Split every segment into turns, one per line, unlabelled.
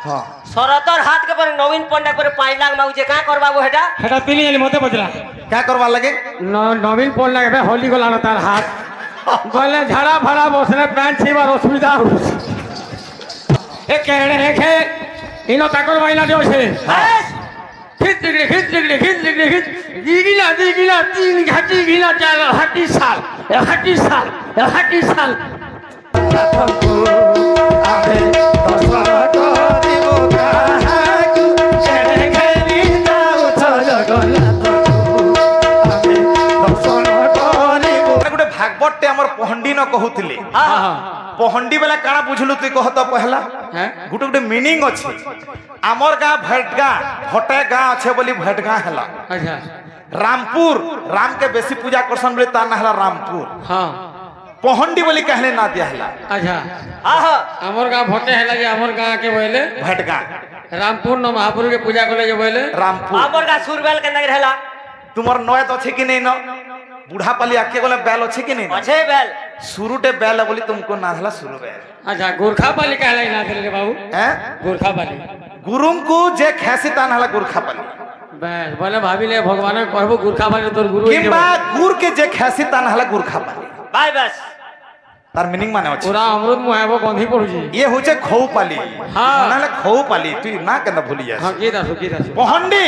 हां
सरतर हाथ के पर नवीन पंडा पर 5 लाख मांगुचे का करबाबो हेटा
हेटा पिनी एली मते बजला
क्या करवा लगे
नवीन पंडा के होली गलानो तार हाथ बोले झाड़ा भरा बसने पैंट छीबार असुविधा हो ए केड़े हे इनो ताकर वाइला दियो छे खिच गिगिला 3 घाटी गिला 4 हाटी साल
आवे दर्शन करिबो काहाकु केड़े घेरी जाऊ छ जगन्नाथ आवे दर्शन करिबो गुटे भागवतटे हमर पहंडी न कहउथिले पहंडी वाला काना बुझलु तू कहत पहला गुटे गुटे मीनिंग अछि हमर गां भटगा भटे गां अछि बोली भटगा हला
अच्छा
रामपुर राम के बेसी पूजा करसन बोले ता ना हला रामपुर
हां
पहंडी बोली कहले ना दिया हला
अच्छा हमर गांव भटे हला जे हमर गांव के बोले
भटगा
रामपुर न महापुर के पूजा करे जे बोले
रामपुर
हमर का सुरबेल के नगर हला
तुमर नयत अछि कि नहीं न बूढ़ा पाली आके बोले बैल अछि कि नहीं
अच्छे बैल
शुरूटे बैल बोली तुमको ना हला शुरू बैल
अच्छा गोरखा पाली कहला ना देले बाबू
हैं
गोरखा पाली
गुरुम को जे खैसी तान हला गोरखा पाली
बस बोले भाभी ले भगवान कहबो गोरखा पाली तोर गुरु
किंबा गुर के जे खैसी तान हला गोरखा पाली
भाई बस
तार मीनिंग माने अछि
पूरा अमृत मुहाबो गंधी पड़ुजी
ये होचे खौ पाली
हां
नाले खौ पाली तू ना केना भूली जा
हां की दासु
पहंडी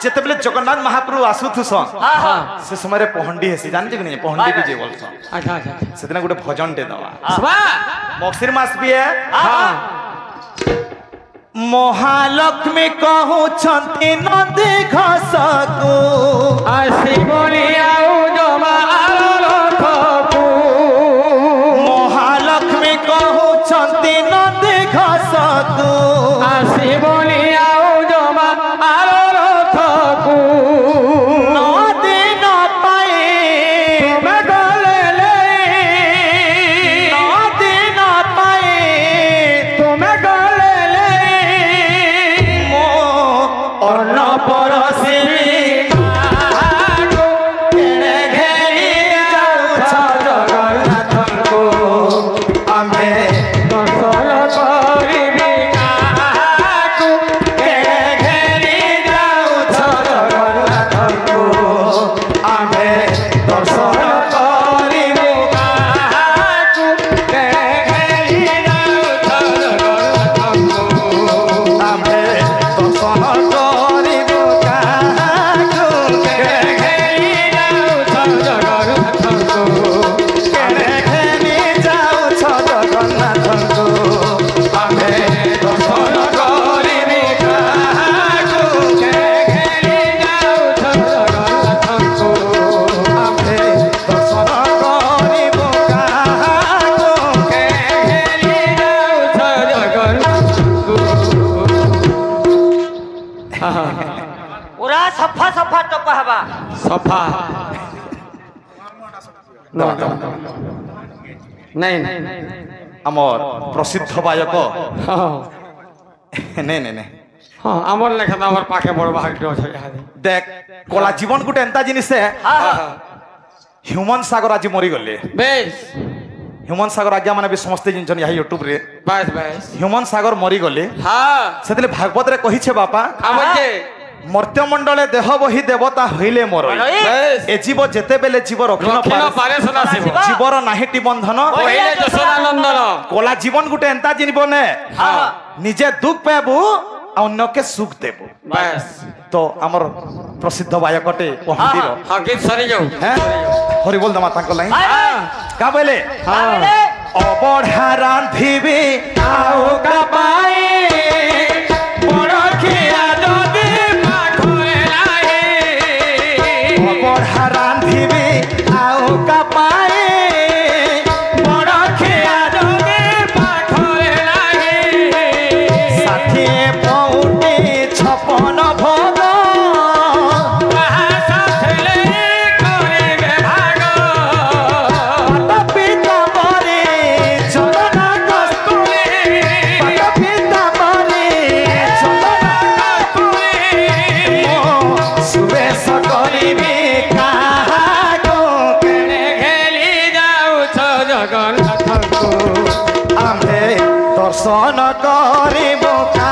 जेते बेले जगन्नाथ महाप्रभु आसुथुसन
हां
से समय रे पहंडी हेसी जानि कि नहीं पहंडी को जे बोलसन
अच्छा
सेदिना गुटे भजन टे दवा
सबा
मक्सिर मास भी है
हां
महालक्ष्मी कहू छंती नदी घसको
आसी बोली आउ जमा
महालक्ष्मी कहू छंती नदी घसको
आसी बोली आउ जमा आरो रथकू
नदी न पाए
मैं गले ले
नदी न पाए
तुम्हें गले ले
मो अन्न परसी
सफा तो कहबा
सफा नहीं
अमर प्रसिद्ध गायक नहीं नहीं नहीं
हाँ अमर लेखा अमर पाखे बड़ भाग्य
देख कला जीवन गुटे एंता जिनिस है ह्यूमन सागर आज मरी गले
बेस
ह्यूमन सागर आज्ञा माने भी समस्त जिनछन यही यूट्यूब रे
बस बस
ह्यूमन सागर मरी गले
हाँ
सेतले भागवत रे कहि छे बापा मर्त्य मंडले देह बही देवता हईले मोर ए जीव जेते बेले जीव रखिन पारे जीवर नाहिटी बंधन कला जीवन गुटे एंता जिनबो ने निजे दुख पाबू अन्य के सुख देबू
बस
तो हमर प्रसिद्ध गायकटे पहंडी रो
हां गीत सरी जाऊ
हैं हरि बोल दमा ताको लाइन का बोले
हां
अबढ़ा रांधिबे आओ का पाए बड़ खिया जदी पाखरे लाए अबढ़ा रांधिबे आओ का पाए बड़ खिया जदी पाखरे लाए साथी पौटे 56 भोग दर्शन करिबो का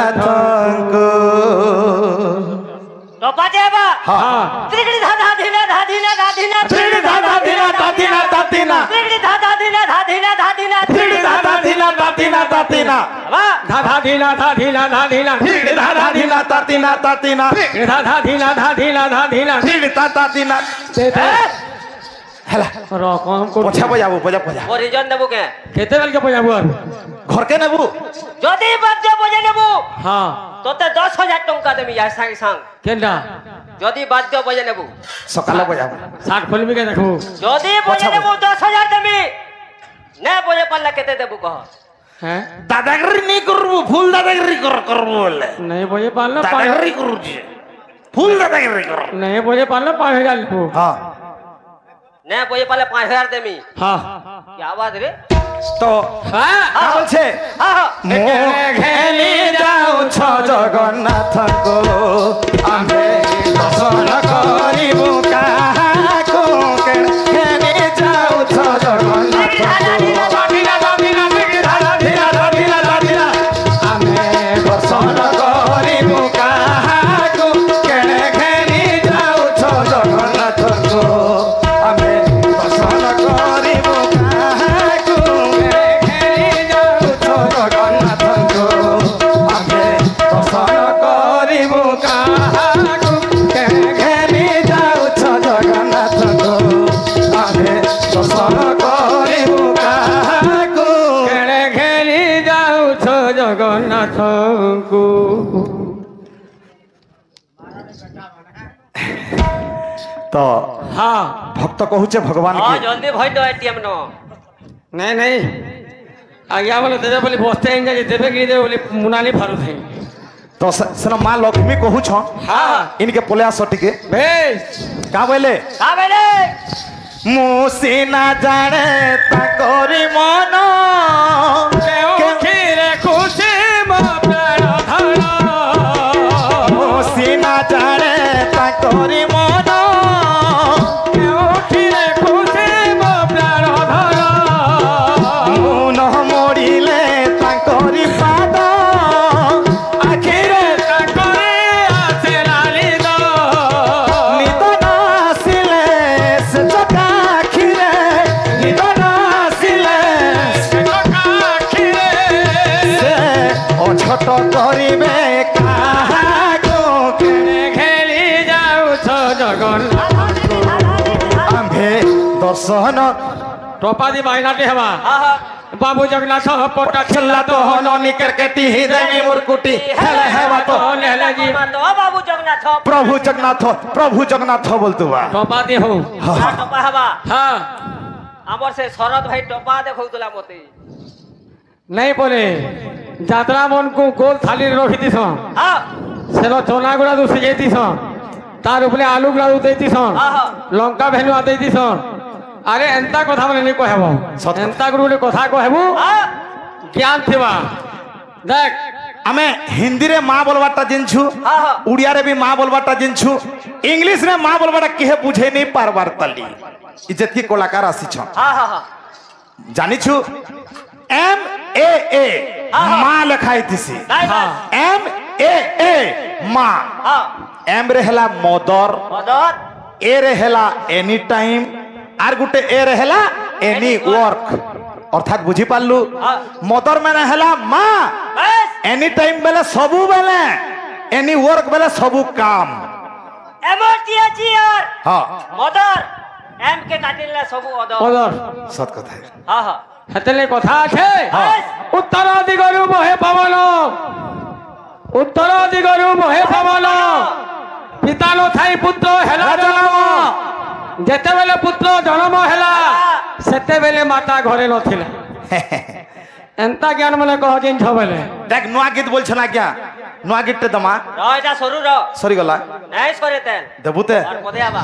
ଜଗନ୍ନାଥଙ୍କୁ
ଟପା ଦେବା
ହଁ
ତ୍ରିଗିଡ଼ି ଧାଧା ଧିନା ଧାଧିନା ଧାଧିନା
ତ୍ରିଡ଼ି ଧାଧା ଧିନା ଧାଧିନା ଧାଧିନା
ତ୍ରିଗିଡ଼ି ଧାଧା ଧିନା ଧାଧିନା ଧାଧିନା
ତ୍ରିଡ଼ି ଧାଧା ଧିନା ଧାଧିନା ଧାଧିନା
ধাধা ধিলা ধাধিলা ধাধিলা
ତ୍ରିଡ଼ି ଧାଧା ଧିନା ଧାଧିନା ଧାଧିନା
ধাধা ধিলা ধাধিলা ধাধিলা
ତ୍ରିଡ଼ି ଧାଧା ଧିନା ହେଲା
রকম
পছা বজাবো পজা
পরিজন দেবো কে
কেতে বেলকে পজাবু আর
ঘরকে নেবু
যদি বাদ্য বজে নেবো
হ্যাঁ
তোতে 10,000 টঙ্কা দেবি যার সাং সাং
কেনটা
যদি বাদ্য বজে নেবো
সকালে বজাবো
শার্ট ফিল্মি কে দেখবু
যদি বজে নেবো 10,000 দেবি না বজে পারলে কেতে দেবো কহ
হ্যাঁ
দাদাগিরি নি করবো ফুল দাদাগিরি করবো বলে
नहीं बोझे पालना
দাদাগিরি করুছি ফুল দাদাগিরি কর
नहीं बोझे पालना 5,000 लिखो
হ্যাঁ
না বজে পারলে 5,000 দেবি
हाँ
কি আওয়াজ রে
তো
हाँ
কা বলছে মোরে ঘেনি যাউছ জগন্নাথଙ୍କୁ ଆମେ ଦର୍ଶନ କରିବୁ କାହାକୁ ଘେନି ଯାଉଛ ଜଗନ୍ନାଥଙ୍କୁ ଆମେ ଦର୍ଶନ କରିବୁ କାହାକୁ କେଣେ ଘେନି ଯାଉଛ ଜଗନ୍ନାଥଙ୍କୁ ଆମେ ଦର୍ଶନ କରିବୁ କାହାକୁ କେଣେ ଘେନି ଯାଉଛ ଜଗନ୍ନାଥଙ୍କୁ ଆମେ ଦର୍ଶନ କରିବୁ କାହାକୁ କେଣେ ଘେନି ଯାଉଛ ଜଗନ୍ନାଥଙ୍କୁ ଆମେ ଦର୍ଶନ କରିବୁ କାହାକୁ
କେଣେ ଘେରି ଯାଉଛ ଜଗନ୍ନାଥଙ୍କୁ
ତ
हाँ
ভক্ত কহুছে ভগবান
हां
কি
जल्दी भई दो एटीएम नो
नहीं नहीं आज्ञा बोले देवे बोली बसते हैं जाए देवे कि देवे बोली मुनाली फारू थे
তো সেন মা লক্ষ্মী কহুছ
हाँ
ইনকে পলে আস টিকে
बेश
কা বলে
का बेले
মু সিনা জানে তাকরি মন
কেউঠিরে খুশি মো প্রাণ ধন
মু সিনা জানে তাকরি মন
কেউঠিরে খুশি মো প্রাণ ধন
মু ন মরিলে তাকরি পাদ আখিরে
তাকরে আছে লালি দ
নিদন আসিলে সে চকা আখিরে নিদন আসিলে
আখিরে
সে অঝট করিবে কাহাকো
কেনে ঘেরি যাউছ জগন্নাথ
আম্ভে দর্শন
টপাদি বাইনাটে হেবা
हां हां
बाबू जगन्नाथ पटा
छल्ला तो हननी करकेती हृदय मुरकुटी हेले हेवा तो
लेले जी
तो बाबू जगन्नाथ
प्रभु जगन्नाथ बोलतु बा
टपादी हो
टपा हवा
हाँ
हमर से शरद भाई टपा देखौतला मते
नहीं बोले যাত্রা মন কো গোল থালি রখি দিছ
हां
সেন চনা গুড়া দু সিজেই দিছ তার উপরে আলু গুড়া দেই দিছ
आहा
লঙ্কা ভেলুয়া দেই দিছ আরে এন্তা কথা বলে নি কহেব
সত কথা।
এন্তা গুড়ে কথা কহেবু
हां
জ্ঞান থিবা দেখ
आमे हिंदी रे मां बोलबाटा जिनछु
हां हां
उड़िया रे भी मां बोलबाटा जिनछु इंग्लिश रे मां बोलबाटा केहे बुझे नहीं पारबार तली इज्जत की कलाकार आसी छ
हां हां हां
जानिछु एम ए मां लिखाई थिसी
हां
एम ए मां
हां
एम रे हेला मदर
मदर
ए रे हेला एनी टाइम आर गुटे ए रे हेला एनी वर्क अर्थात बुझी पालु
हाँ।
मदर मैंने हेला मां
बस
एनी टाइम बेले सबू बेले एनी वर्क बेले सबू काम
एमओटीएचआर
हाँ
मदर एम के काटिले सबु अदर
ওদর
सत कथा है
हां हां
হেতেলে কথা আছে
হ্যাঁ।
উত্তর দিগরু বহে পবন উত্তর দিগরু বহে পবন পিতা নথাই পুত্র হেলা জন্ম যেতেবেলে পুত্র জন্ম হেলা সেতেবেলে মাতা ঘরে নথিলা এন্তা জ্ঞান মানে কহ জিনিস বেলে
देख नुआ गीत बोल छना क्या नुआ गीत टे दमा
र এটা সরু র
सॉरी गला
নাই সরে তেন
देबुते
আর পদে আবা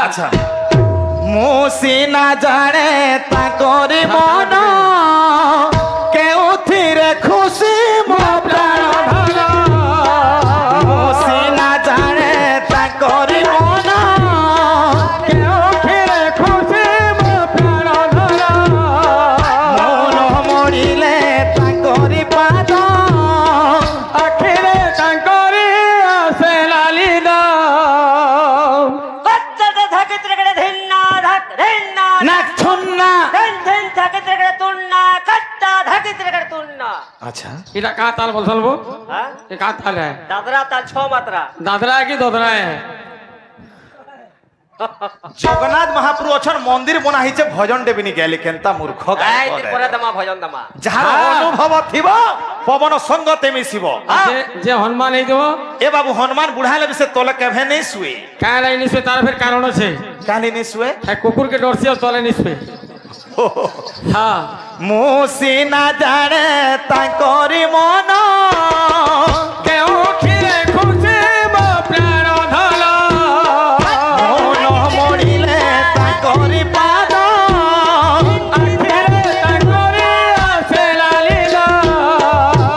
अच्छा मुसीना जाने ताकोरी मन केउथिरे खुशी मो प्राण धन मुसीना जाने ताकोरी मन
কেউঠিরে খুশি মো প্রাণ ধন
मन मरिले ताकोरी पाद
আখিরে
अच्छा
इटा का ताल बोल चलबो
हाँ?
ये का ताल है
दादरा ताल 6 मात्रा
दादरा है कि दोदरा है
जगन्नाथ महाप्रभु अछन मंदिर बना हिचे भजन देबिनी गेली केनता मूर्ख
आइ दिन परे दमा भजन दमा
जहार
हाँ।
अनुभव थिबो पवन संगते मिसिबो
जे हनुमान है जो
ए बाबू हनुमान बुढ़ाले से तोले केभे नहीं सुए
काय लाई निस्पे तार फिर कारण छे
कानी नहीं सुए
है कुकुर के डर से तले निस्पे हाँ
मुसी ना जाने ताकोरी मन
केउ खिरे खुशी मो प्राण धला
मन मणिले ताकोरी पाद
आखिरे ताकोरी आसे लालीला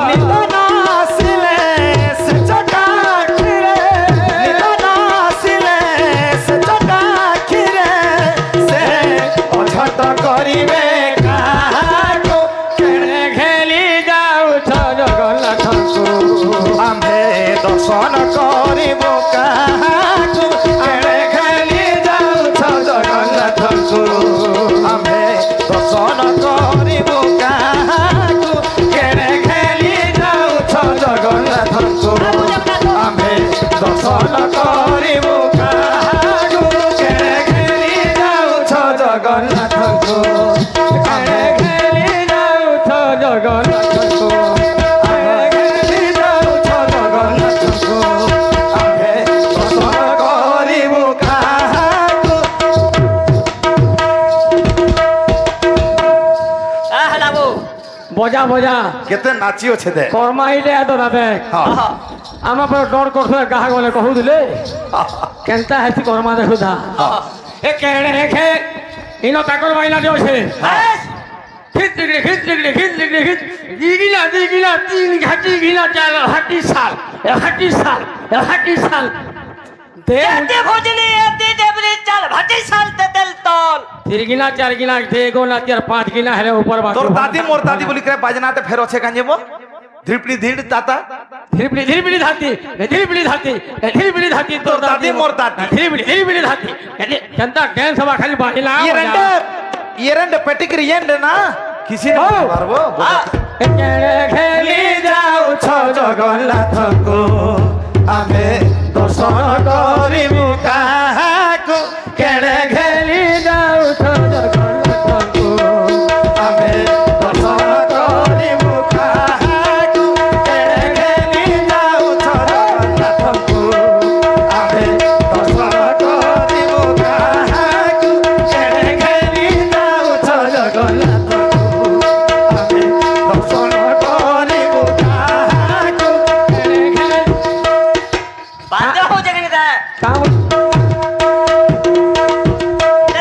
नितन आसिले से चटाखिरे नितन आसिले से चटाखिरे से अझट करिवे काको
केणे खेली जाऊ छ जगन्नाथଙ୍କୁ
आम्भे दर्शन करिबो काको केणे खेली जाउछ जगन्नाथଙ୍କୁ आम्भे दर्शन करिबो काको केणे खेली जाउछ जगन्नाथଙ୍କୁ आम्भे दर्शन करिबो काको केणे खेली जाउछ जगन्नाथଙ୍କୁ
केणे खेली जाऊ छ जगन्नाथଙ୍କୁ
हलाबो
बजा बजा
केते नाची अच्छे दे
कर्मा आइले तो दादे आम पर डर कर गाह गले कहूले केनता हेसी कर्मा देखु था ए केणे खे इनो ताकर बाइला दियो छे खिच डिग्री खिच डिग्री खिच डिग्री खिच दिगिला तीन घाटी गिला चार हटी साल हटी साल दे
एते भोजनी एते देबरी चल भटी साल ते दिल तोल
तीन गिला चार गिला दे गो ना चार पांच गिला है ऊपर बात
तोर दादी मोर दादी बोली करे बाजनाते फेर अच्छे कांजेबो धिरपड़ी धीड़ ताता
धीरपड़ी धाती
तोर दादी मोर दादी
धीरपड़ी धाती जनता डांस हवा खाली बाहिला
ये रंडे पेटिकरी येंडे ना किसी ने मारबो
केणे खेली जाऊ छ
जगन्नाथको आमे दर्शन करिबु काहाको
केणे खेली जाऊ छ जगन्नाथଙ୍କୁ
आमे दर्शन करिबु काहाको केणे खेली जाउ छ जगन्नाथको आमे दर्शन करिबु काहाको केणे खेली जाउ छ जगन्नाथको आमे दर्शन करिबु काहाको
केणे खेली
बांधो हो जगनी दा
काम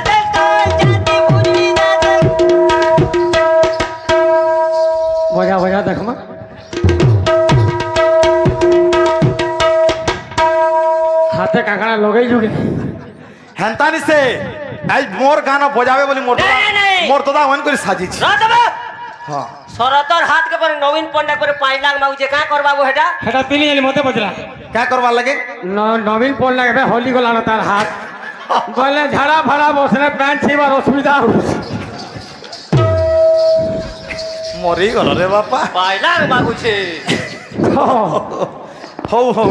दिल तोल जाती भोजनी दादर
बजा बजा देखमा हाथे काकड़ा लगई जुगे
हेंतानी से आज मोर गाना बजावे बोली मोर
नहीं, नहीं।
मोर तोदा वन करी साजी छी
रातबा
हां
सरतर हाथ के पर नवीन पंडा पर 5 लाख मागु जे का करबाबो हेटा
हेटा पिली एली मते बजला
क्या करवा लगे
नवीन पोल लगे होली को लाना तार हाथ गले झाड़ा भरा बसने पैंट छीबार असुविधा
मरी गल रे बापा
5 लाख मागु छे
हो हो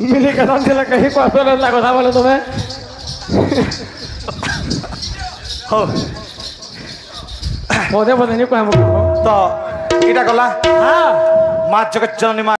मिली कसम से कहीं को असर लगा কথা বলো তুমি
हो
পদে পদে নি কই আমকো
तो इटा गला
हां
मां जगत जननी मां